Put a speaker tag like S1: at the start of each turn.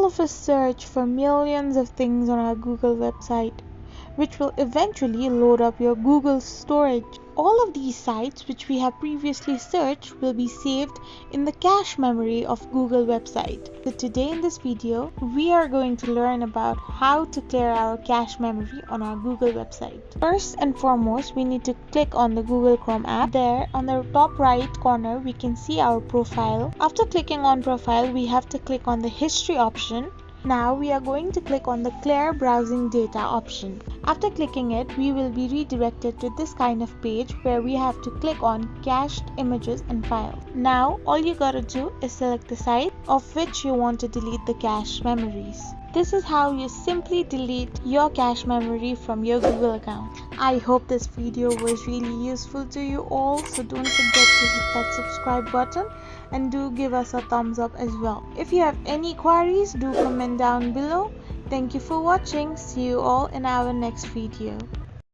S1: all of us search for millions of things on our Google website, which will eventually load up your Google storage. All of these sites which we have previously searched will be saved in the cache memory of Google website. So today in this video, we are going to learn about how to clear our cache memory on our Google website. First and foremost, we need to click on the Google Chrome app. There on the top right corner, we can see our profile. After clicking on profile, we have to click on the history option. Now we are going to click on the clear browsing data option. After clicking it, we will be redirected to this kind of page where we have to click on cached images and files. Now all you gotta do is select the site of which you want to delete the cache memories. This is how you simply delete your cache memory from your Google account. I hope this video was really useful to you all, so don't forget to hit that subscribe button and do give us a thumbs up as well. If you have any queries, do comment down below. Thank you for watching. See you all in our next video.